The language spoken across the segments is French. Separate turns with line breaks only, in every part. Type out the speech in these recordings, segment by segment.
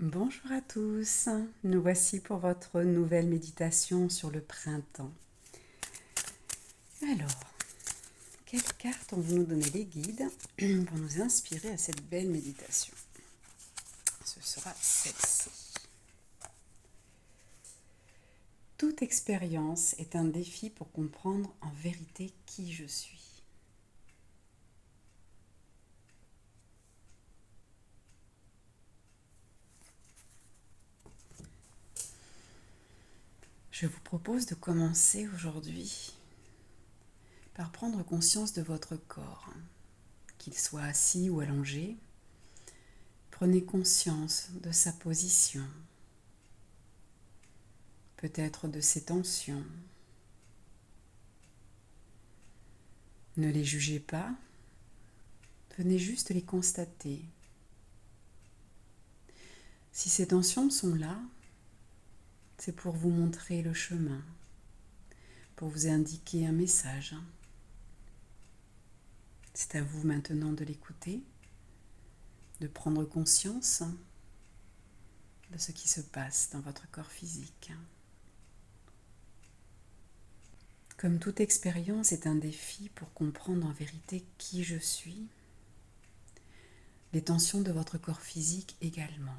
Bonjour à tous, nous voici pour votre nouvelle méditation sur le printemps. Alors, quelles cartes vont nous donner les guides pour nous inspirer à cette belle méditation? Ce sera celle-ci. Toute expérience est un défi pour comprendre en vérité qui je suis. Je vous propose de commencer aujourd'hui par prendre conscience de votre corps, qu'il soit assis ou allongé. Prenez conscience de sa position, peut-être de ses tensions. Ne les jugez pas, venez juste les constater. Si ces tensions sont là, c'est pour vous montrer le chemin, pour vous indiquer un message. C'est à vous maintenant de l'écouter, de prendre conscience de ce qui se passe dans votre corps physique. Comme toute expérience est un défi pour comprendre en vérité qui je suis, les tensions de votre corps physique également.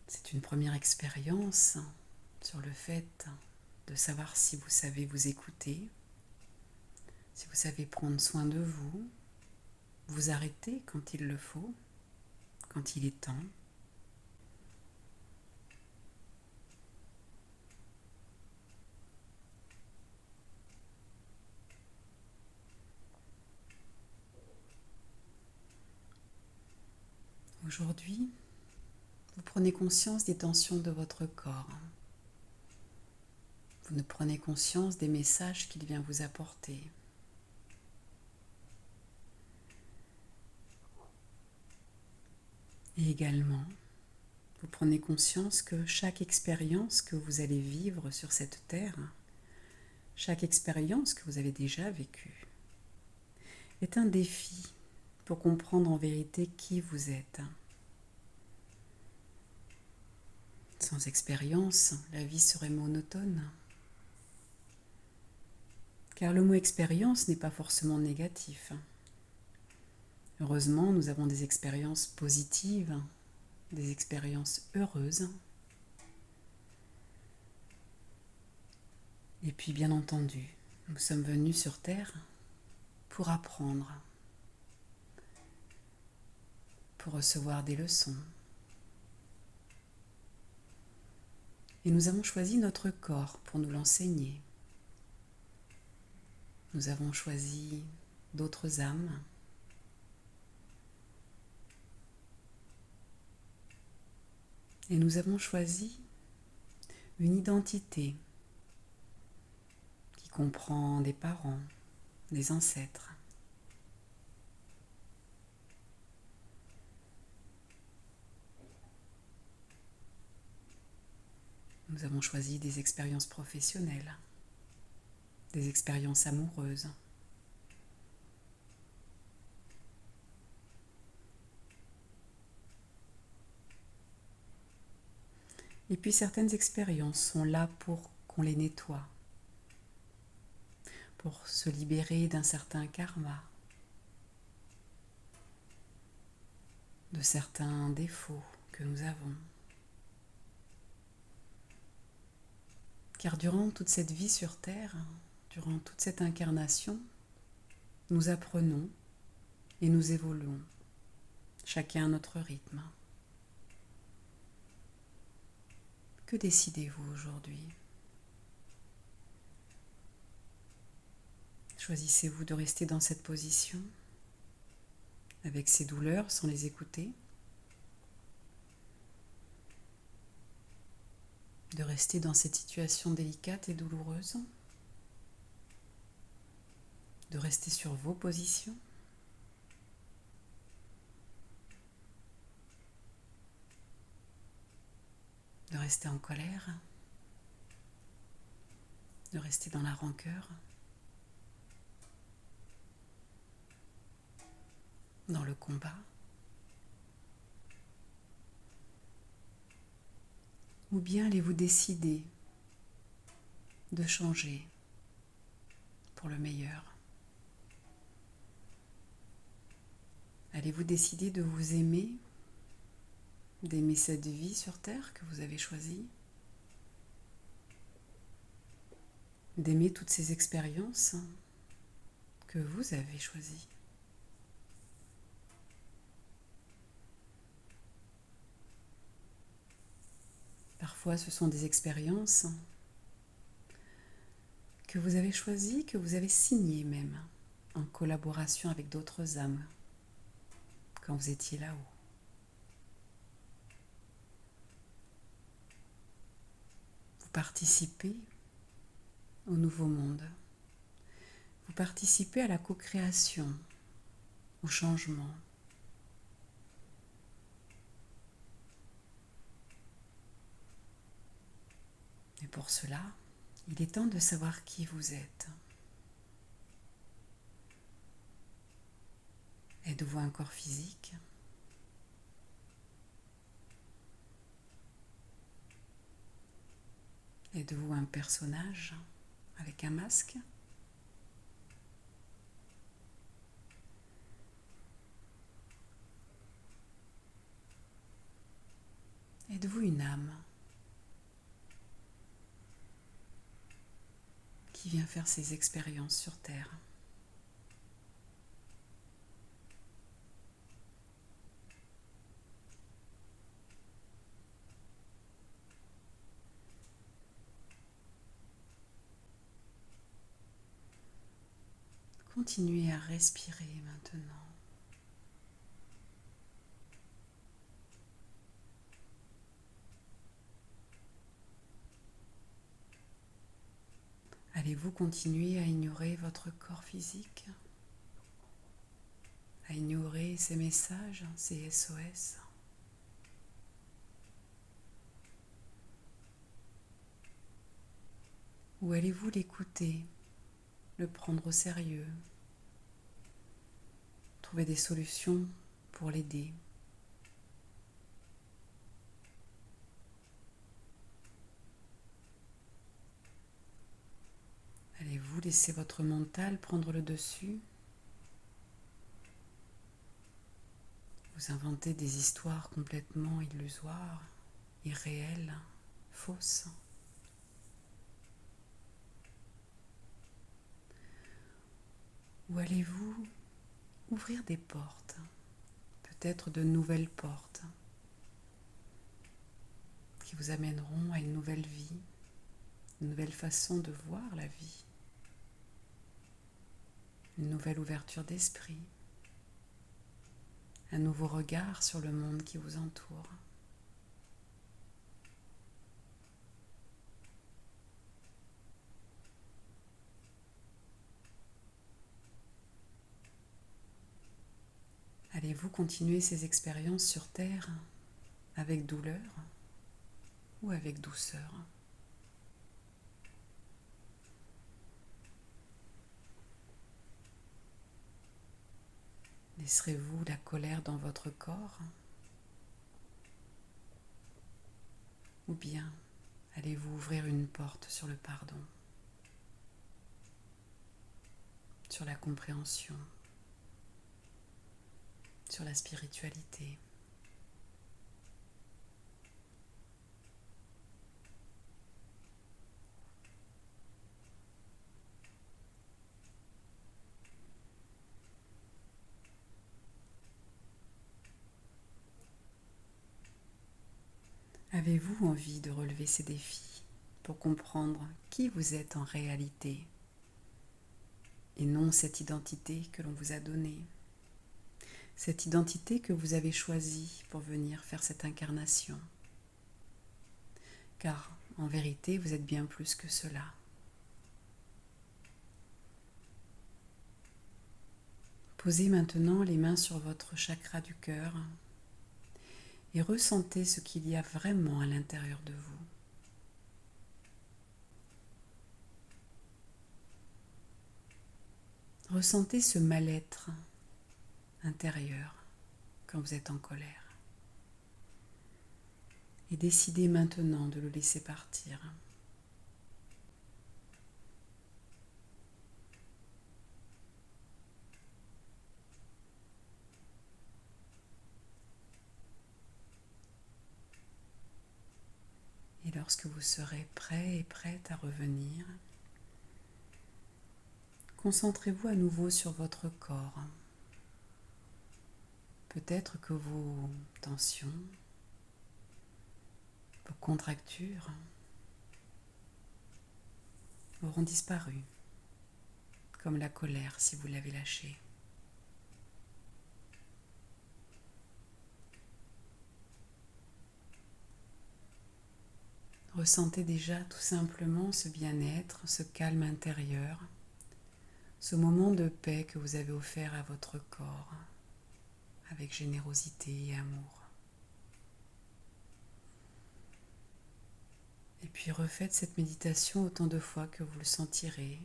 C'est une première expérience sur le fait de savoir si vous savez vous écouter, si vous savez prendre soin de vous, vous arrêter quand il le faut, quand il est temps. Aujourd'hui, vous prenez conscience des tensions de votre corps. Vous ne prenez conscience des messages qu'il vient vous apporter. Et également, vous prenez conscience que chaque expérience que vous allez vivre sur cette terre, chaque expérience que vous avez déjà vécue, est un défi pour comprendre en vérité qui vous êtes. Sans expérience, la vie serait monotone. Car le mot expérience n'est pas forcément négatif. Heureusement, nous avons des expériences positives, des expériences heureuses. Et puis, bien entendu, nous sommes venus sur Terre pour apprendre, pour recevoir des leçons. Et nous avons choisi notre corps pour nous l'enseigner. Nous avons choisi d'autres âmes. Et nous avons choisi une identité qui comprend des parents, des ancêtres. Nous avons choisi des expériences professionnelles, des expériences amoureuses. Et puis certaines expériences sont là pour qu'on les nettoie, pour se libérer d'un certain karma, de certains défauts que nous avons. Car durant toute cette vie sur Terre, durant toute cette incarnation, nous apprenons et nous évoluons, chacun à notre rythme. Que décidez-vous aujourd'hui? Choisissez-vous de rester dans cette position, avec ces douleurs, sans les écouter? De rester dans cette situation délicate et douloureuse? De rester sur vos positions? De rester en colère? De rester dans la rancœur? Dans le combat? Ou bien allez-vous décider de changer pour le meilleur? Allez-vous décider de vous aimer, d'aimer cette vie sur Terre que vous avez choisie, d'aimer toutes ces expériences que vous avez choisies? Parfois, ce sont des expériences que vous avez choisies, que vous avez signées même, en collaboration avec d'autres âmes, quand vous étiez là-haut. Vous participez au nouveau monde. Vous participez à la co-création, au changement. Et pour cela, il est temps de savoir qui vous êtes. Êtes-vous un corps physique? Êtes-vous un personnage avec un masque? Êtes-vous une âme qui vient faire ses expériences sur Terre? Continuez à respirer maintenant. Allez-vous continuer à ignorer votre corps physique? À ignorer ces messages, ces SOS? Ou allez-vous l'écouter, le prendre au sérieux, trouver des solutions pour l'aider? Allez-vous laisser votre mental prendre le dessus? Vous inventez des histoires complètement illusoires, irréelles, fausses? Ou allez-vous ouvrir des portes, peut-être de nouvelles portes, qui vous amèneront à une nouvelle vie, une nouvelle façon de voir la vie, une nouvelle ouverture d'esprit, un nouveau regard sur le monde qui vous entoure. Allez-vous continuer ces expériences sur Terre avec douleur ou avec douceur? Laisserez-vous la colère dans votre corps? Ou bien allez-vous ouvrir une porte sur le pardon, sur la compréhension, sur la spiritualité? Avez-vous envie de relever ces défis pour comprendre qui vous êtes en réalité et non cette identité que l'on vous a donnée, cette identité que vous avez choisie pour venir faire cette incarnation? Car en vérité, vous êtes bien plus que cela. Posez maintenant les mains sur votre chakra du cœur et ressentez ce qu'il y a vraiment à l'intérieur de vous. Ressentez ce mal-être intérieur quand vous êtes en colère. et décidez maintenant de le laisser partir. Et lorsque vous serez prêt et prête à revenir, concentrez-vous à nouveau sur votre corps. Peut-être que vos tensions, vos contractures auront disparu, comme la colère si vous l'avez lâchée. Ressentez déjà tout simplement ce bien-être, ce calme intérieur, ce moment de paix que vous avez offert à votre corps, avec générosité et amour. Et puis refaites cette méditation autant de fois que vous le sentirez.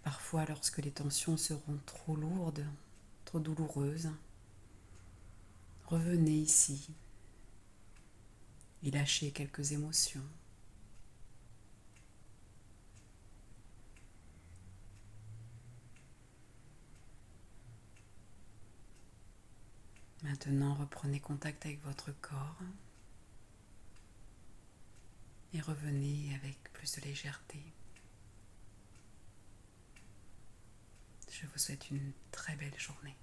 Parfois, lorsque les tensions seront trop lourdes, trop douloureuses, revenez ici et lâchez quelques émotions. Maintenant, reprenez contact avec votre corps et revenez avec plus de légèreté. Je vous souhaite une très belle journée.